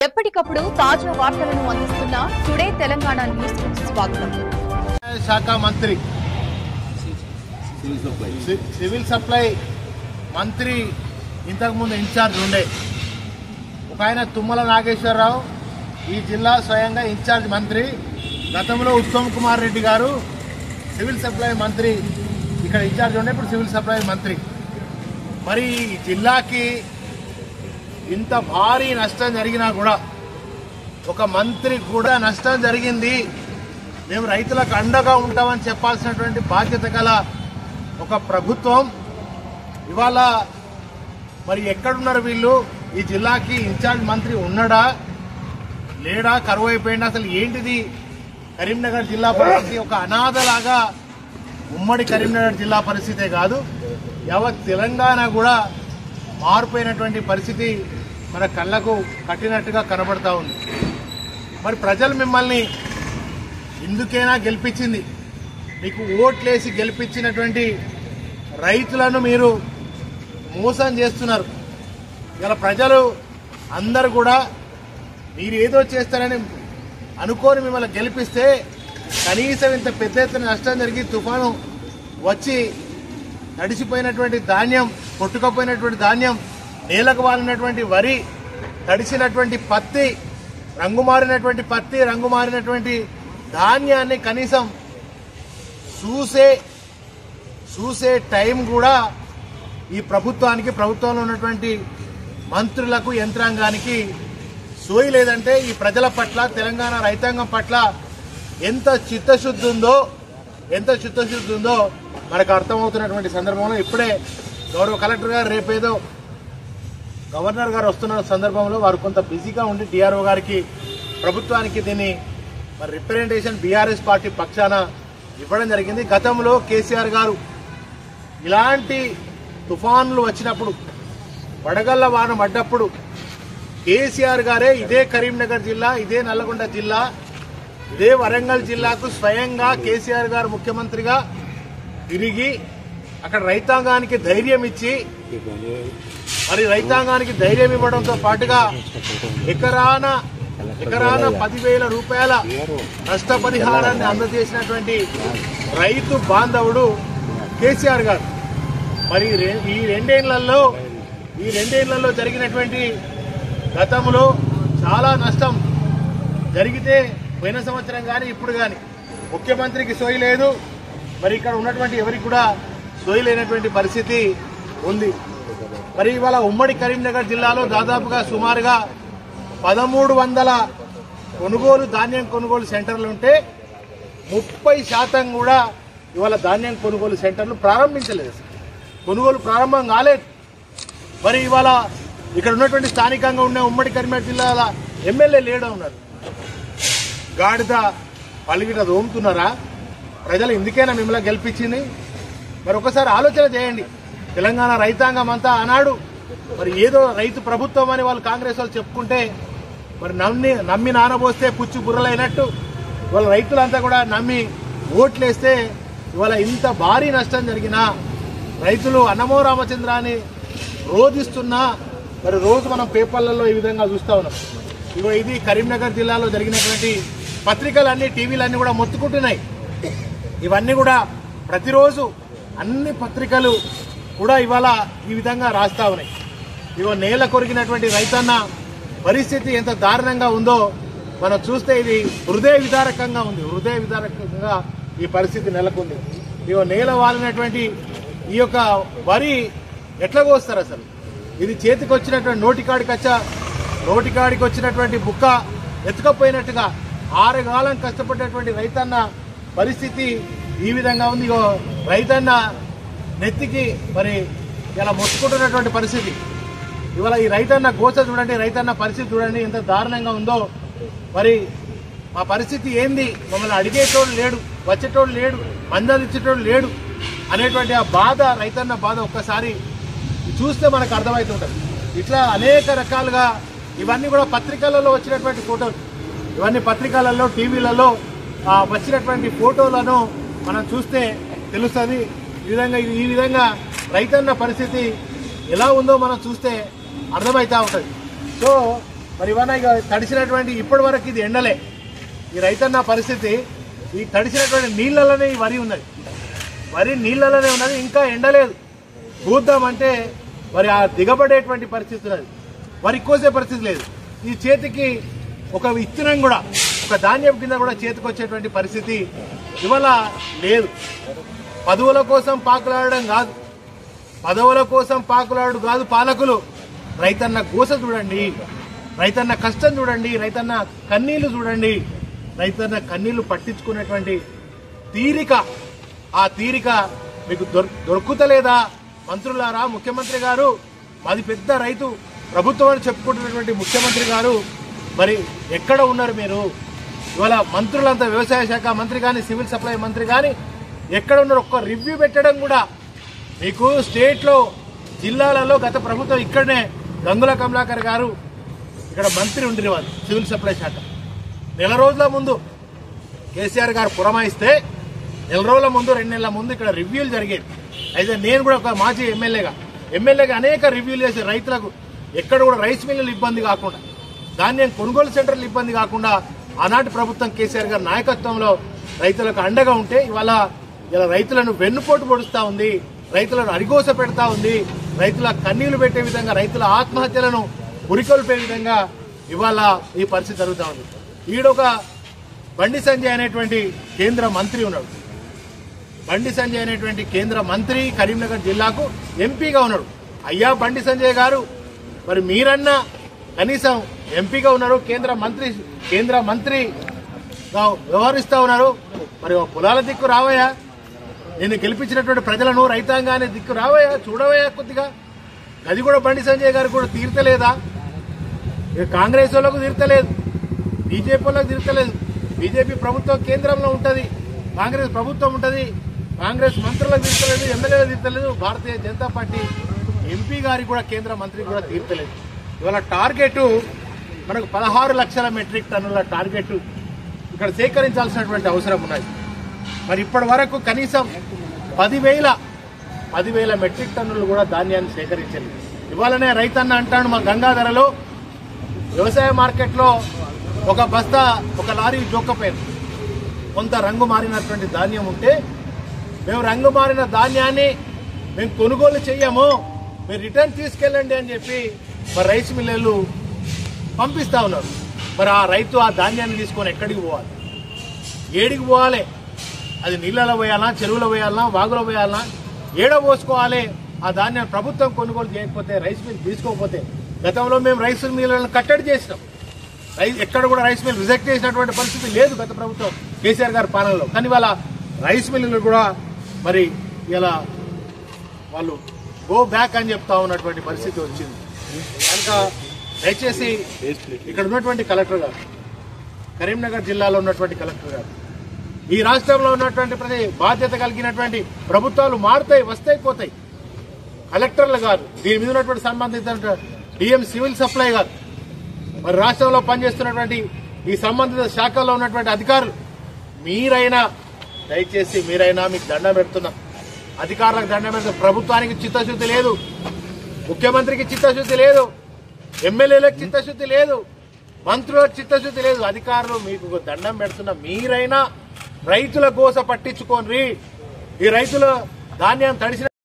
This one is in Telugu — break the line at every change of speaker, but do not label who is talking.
ఎప్పటికప్పుడు తాజా వార్తలను అందిస్తున్న టుడే తెలంగాణ న్యూస్ కు స్వాగతం.
శాఖ మంత్రి సివిల్ సప్లై మంత్రి ఇంతకుముందు ఇన్ఛార్జ్ ఉండే ఒక ఆయన తుమ్మల నాగేశ్వరరావు ఈ జిల్లా స్వయంగా ఇన్ఛార్జ్ మంత్రి. గతంలో ఉత్తమ్ కుమార్ రెడ్డి గారు సివిల్ సప్లై మంత్రి ఇక్కడ ఇన్ఛార్జ్ ఉండే, ఇప్పుడు సివిల్ సప్లై మంత్రి. మరి ఈ జిల్లాకి ఇంత భారీ నష్టం జరిగినా కూడా ఒక మంత్రి కూడా నష్టం జరిగింది, మేము రైతులకు అండగా ఉంటామని చెప్పాల్సినటువంటి బాధ్యత గల ఒక ప్రభుత్వం ఇవాళ మరి ఎక్కడున్నారు వీళ్ళు? ఈ జిల్లాకి ఇన్ఛార్జ్ మంత్రి ఉన్నాడా లేడా, కరువు అయిపోయిందా, అసలు ఏంటిది? కరీంనగర్ జిల్లా పరిస్థితి ఒక అనాథలాగా, ఉమ్మడి కరీంనగర్ జిల్లా పరిస్థితే కాదు యావత్ తెలంగాణ కూడా మారిపోయినటువంటి పరిస్థితి మన కళ్ళకు కట్టినట్టుగా కనబడతా ఉంది. మరి ప్రజలు మిమ్మల్ని ఎందుకైనా గెలిపించింది, మీకు ఓట్లేసి గెలిపించినటువంటి రైతులను మీరు మోసం చేస్తున్నారు. ఇలా ప్రజలు అందరు కూడా మీరు ఏదో చేస్తారని అనుకోని మిమ్మల్ని గెలిపిస్తే కనీసం ఇంత పెద్ద ఎత్తున నష్టం జరిగి తుఫాను వచ్చి తడిసిపోయినటువంటి ధాన్యం, కొట్టుకపోయినటువంటి ధాన్యం, నేలకు వాలినటువంటి వరి, తడిసినటువంటి పత్తి, రంగు మారినటువంటి ధాన్యాన్ని కనీసం చూసే టైం కూడా ఈ ప్రభుత్వానికి, ప్రభుత్వంలో ఉన్నటువంటి మంత్రులకు, యంత్రాంగానికి సోయి లేదంటే ఈ ప్రజల పట్ల, తెలంగాణ రైతాంగం పట్ల ఎంత చిత్తశుద్ధి ఉందో మనకు అర్థమవుతున్నటువంటి సందర్భంలో ఇప్పుడే గౌరవ కలెక్టర్ గారు రేపేదో గవర్నర్ గారు వస్తున్న సందర్భంలో వారు కొంత బిజీగా ఉండి డిఆర్ఓ గారికి, ప్రభుత్వానికి దీన్ని మరి రిప్రజెంటేషన్ బీఆర్ఎస్ పార్టీ పక్షాన ఇవ్వడం జరిగింది. గతంలో కేసీఆర్ గారు ఇలాంటి తుఫాన్లు వచ్చినప్పుడు, వడగళ్ల వాన పడ్డప్పుడు కేసీఆర్ గారే ఇదే కరీంనగర్ జిల్లా, ఇదే నల్లగొండ జిల్లా, ఇదే వరంగల్ జిల్లాకు స్వయంగా కేసీఆర్ గారు ముఖ్యమంత్రిగా తిరిగి అక్కడ రైతాంగానికి ధైర్యం ఇచ్చి, మరి రైతాంగానికి ధైర్యం ఇవ్వడంతో పాటుగా ఎకరాన 10,000 రూపాయల నష్టపరిహారాన్ని అందజేసినటువంటి రైతు బాంధవుడు కేసీఆర్ గారు. మరి ఈ రెండేళ్లలో జరిగినటువంటి గతంలో చాలా నష్టం జరిగితే పోయిన సంవత్సరం కానీ ఇప్పుడు కానీ ముఖ్యమంత్రికి సోయి లేదు, మరి ఇక్కడ ఉన్నటువంటి ఎవరికి కూడా సోయి లేనటువంటి పరిస్థితి ఉంది. మరి ఇవాళ ఉమ్మడి కరీంనగర్ జిల్లాలో దాదాపుగా సుమారుగా 1,300 ధాన్యం కొనుగోలు సెంటర్లు ఉంటే 30% కూడా ఇవాళ ధాన్యం కొనుగోలు సెంటర్లు ప్రారంభించలేదు, కొనుగోలు ప్రారంభం కాలేదు. మరి ఇవాళ ఇక్కడ ఉన్నటువంటి స్థానికంగా ఉన్న ఉమ్మడి కరీంనగర్ జిల్లాల ఎమ్మెల్యే లేడా ఉన్నారు, గాడిద పలిగిట దోముతున్నారా? ప్రజలు ఇందుకేనా మిమ్మల్ని గెలిపించింది? మరి ఒకసారి ఆలోచన చేయండి. తెలంగాణ రైతాంగం అంతా ఆనాడు మరి ఏదో రైతు ప్రభుత్వం అని వాళ్ళు కాంగ్రెస్ వాళ్ళు చెప్పుకుంటే, మరి నమ్మి నానబోస్తే పుచ్చు బుర్రలైనట్టు వాళ్ళ రైతులంతా కూడా నమ్మి ఓట్లేస్తే ఇవాళ ఇంత భారీ నష్టం జరిగినా, రైతులు అన్నమో రామచంద్రాన్ని రోధిస్తున్నా, మరి రోజు మనం పేపర్లలో ఈ విధంగా చూస్తా ఉన్నాం. ఇగో ఇది కరీంనగర్ జిల్లాలో జరిగినటువంటి పత్రికలన్నీ, టీవీలన్నీ కూడా మొత్తుకుంటున్నాయి. ఇవన్నీ కూడా ప్రతిరోజు అన్ని పత్రికలు కూడా ఇవాళ ఈ విధంగా రాస్తా ఉన్నాయి. ఇగో నేల కొరిగినటువంటి రైతన్న పరిస్థితి ఎంత దారుణంగా ఉందో మనం చూస్తే ఇది హృదయ విదారకంగా ఈ పరిస్థితి నెలకొంది. ఇగో నేల వాలినటువంటి ఈ యొక్క వరి ఎట్లా కోస్తారు అసలు? ఇది చేతికి వచ్చినటువంటి నోటికాడికి వచ్చినటువంటి బుక్క ఎత్తుకపోయినట్టుగా 6 కాలం కష్టపడినటువంటి రైతన్న పరిస్థితి ఈ విధంగా ఉంది. ఇగో రైతన్న నెత్తికి మరి ఇలా మొత్తుకుంటున్నటువంటి పరిస్థితి. ఇవాళ ఈ రైతన్న గోస చూడండి, రైతన్న పరిస్థితి చూడండి ఎంత దారుణంగా ఉందో. మరి మా పరిస్థితి ఏంది, మమ్మల్ని అడిగేటోడు లేడు, వచ్చేటోడు లేడు, మందలిచ్చేటోడు లేడు అనేటువంటి ఆ బాధ, రైతన్న బాధ ఒక్కసారి చూస్తే మనకు అర్థమవుతుంటుంది. ఇట్లా అనేక రకాలుగా ఇవన్నీ కూడా పత్రికలలో వచ్చినటువంటి ఫోటోలు, ఇవన్నీ పత్రికలలో, టీవీలలో వచ్చినటువంటి ఫోటోలను మనం చూస్తే తెలుస్తుంది. ఈ విధంగా రైతన్న పరిస్థితి ఎలా ఉందో మనం చూస్తే అర్థమవుతా ఉంటుంది. సో మరి ఇవన్న ఇక తడిసినటువంటి ఇప్పటి వరకు ఇది ఎండలే. ఈ రైతన్న పరిస్థితి ఈ తడిసినటువంటి నీళ్లలోనే ఈ వరి ఉన్నది. వరి నీళ్లలోనే ఉన్నది, ఇంకా ఎండలేదు. కూద్దామంటే మరి ఆ దిగబడేటువంటి పరిస్థితి ఉన్నది. వరి కోసే పరిస్థితి లేదు. ఈ చేతికి ఒక విత్తనం కూడా, ఒక ధాన్యం కింద కూడా చేతికి వచ్చేటువంటి పరిస్థితి ఇవాళ లేదు. పదవుల కోసం పాకులాడడం కాదు, పదవుల కోసం పాకులాడు కాదు పాలకులు. రైతన్న గోస చూడండి, రైతన్న కష్టం చూడండి, రైతన్న కన్నీళ్లు చూడండి. రైతన్న కన్నీళ్లు పట్టించుకునేటువంటి తీరిక, ఆ తీరిక మీకు దొరుకుతలేదా? మంత్రులారా, ముఖ్యమంత్రి గారు, మాది పెద్ద రైతు ప్రభుత్వం అని చెప్పుకుంటున్నటువంటి ముఖ్యమంత్రి గారు మరి ఎక్కడ ఉన్నారు మీరు? ఇవాళ మంత్రులంతా, వ్యవసాయ శాఖ మంత్రి కానీ, సివిల్ సప్లై మంత్రి కానీ ఎక్కడ ఉన్నారు? ఒక్క రివ్యూ పెట్టడం కూడా మీకు స్టేట్లో, జిల్లాలలో గత ప్రభుత్వం ఇక్కడనే గంగుల కమలాకర్ గారు ఇక్కడ మంత్రి ఉండిన వాళ్ళు, సివిల్ సప్లై శాఖ. నెల రోజుల ముందు కేసీఆర్ గారు పురమాయిస్తే నెల రోజుల ముందు, 2 నెలల ముందు ఇక్కడ రివ్యూలు జరిగేది. అయితే నేను కూడా ఒక మాజీ ఎమ్మెల్యేగా అనేక రివ్యూలు చేసి రైతులకు ఎక్కడ కూడా రైస్ మిల్లులు ఇబ్బంది కాకుండా, ధాన్యం కొనుగోలు సెంటర్లు ఇబ్బంది కాకుండా ఆనాటి ప్రభుత్వం కేసీఆర్ గారి నాయకత్వంలో రైతులకు అండగా ఉంటే ఇలా రైతులను వెన్నుపోటు పొడుస్తా ఉంది, రైతులను అరిగోస పెడతా ఉంది, రైతుల కన్నీళ్లు పెట్టే విధంగా, రైతుల ఆత్మహత్యలను ఉరికొల్పే విధంగా ఇవాళ ఈ పరిస్థితి జరుగుతూ ఉంది. ఈడొక బండి సంజయ్ అనేటువంటి కేంద్ర మంత్రి ఉన్నాడు. బండి సంజయ్ అనేటువంటి కేంద్ర మంత్రి కరీంనగర్ జిల్లాకు ఎంపీగా ఉన్నాడు. అయ్యా బండి సంజయ్ గారు, మరి మీరన్నా కనీసం ఎంపీగా ఉన్నారు, కేంద్ర మంత్రిగా వ్యవహరిస్తా ఉన్నారు. మరి కులాల దిక్కు రావయ్యా, నేను గెలిపించినటువంటి ప్రజలను, రైతాంగాన్ని దిక్కు రావయ్యా, చూడవయ్యా కొద్దిగా. అది కూడా బండి సంజయ్ గారు కూడా తీర్చలేదా? కాంగ్రెస్ వాళ్ళకు తీర్చలేదు, బీజేపీ వాళ్ళకు తీర్చలేదు. బీజేపీ ప్రభుత్వం కేంద్రంలో ఉంటుంది, కాంగ్రెస్ ప్రభుత్వం ఉంటుంది, కాంగ్రెస్ మంత్రులకు తీర్చలేదు, ఎమ్మెల్యేలకు తీర్చలేదు, భారతీయ జనతా పార్టీ ఎంపీ గారికి కూడా, కేంద్ర మంత్రికి కూడా తీర్చలేదు. ఇవాళ టార్గెట్ మనకు 16 లక్షల మెట్రిక్ టన్నుల టార్గెట్ ఇక్కడ సేకరించాల్సినటువంటి అవసరం ఉన్నది. మరి ఇప్పటి వరకు కనీసం 10,000 మెట్రిక్ టన్నులు కూడా ధాన్యాన్ని సేకరించాలి. ఇవాళనే రైతన్న అంటాడు, మా గంగాధరలో వ్యవసాయ మార్కెట్లో ఒక బస్తా, ఒక లారీ జోక్కపోయింది. కొంత రంగు మారినటువంటి ధాన్యం ఉంటే, మేము రంగు మారిన ధాన్యాన్ని మేము కొనుగోలు చెయ్యము, మీరు రిటర్న్ తీసుకెళ్ళండి అని చెప్పి మరి రైస్ మిల్లులు పంపిస్తా ఉన్నారు. మరి ఆ రైతు ఆ ధాన్యాన్ని తీసుకొని ఎక్కడికి పోవాలి? ఏడికి పోవాలి? అది నీళ్ళలో పోయాలనా, చెరువులో పోయాలనా, వాగులో పోయాలనా, ఏడ పోసుకోవాలి? ఆ ధాన్యాన్ని ప్రభుత్వం కొనుగోలు చేయకపోతే, రైస్ మిల్ తీసుకోకపోతే, గతంలో మేము రైస్ మిల్లులను కట్టడి చేసినాం. ఎక్కడ కూడా రైస్ మిల్ రిజెక్ట్ చేసినటువంటి పరిస్థితి లేదు గత ప్రభుత్వం కేసీఆర్ గారి పాలనలో. కానీ వాళ్ళ రైస్ మిల్లులు కూడా మరి ఇలా వాళ్ళు గో బ్యాక్ అని చెప్తా ఉన్నటువంటి పరిస్థితి వచ్చింది. కనుక దయచేసి ఇక్కడ ఉన్నటువంటి కలెక్టర్ గారు, కరీంనగర్ జిల్లాలో ఉన్నటువంటి కలెక్టర్ గారు, ఈ రాష్ట్రంలో ఉన్నటువంటి ప్రతి బాధ్యత కలిగినటువంటి ప్రభుత్వాలు మారుతాయి, వస్తాయి, పోతాయి. కలెక్టర్లు కాదు, దీని మీద ఉన్నటువంటి సంబంధిత డిఎం సివిల్ సప్లై గారు, మరి రాష్ట్రంలో పనిచేస్తున్నటువంటి ఈ సంబంధిత శాఖల్లో ఉన్నటువంటి అధికారులు, మీరైనా దయచేసి మీకు దండం పెడుతున్నాం, అధికారులకు దండం పెడుతున్నాం. ప్రభుత్వానికి చిత్తశుద్ధి లేదు, ముఖ్యమంత్రికి చిత్తశుద్ధి లేదు, ఎమ్మెల్యేలకు చిత్తశుద్ధి లేదు, మంత్రులకు చిత్తశుద్ధి లేదు. అధికారులు మీకు దండం పెడుతున్నాం, మీరైనా రైతుల గోస పట్టించుకోండి. ఈ రైతుల ధాన్యం తడిసిన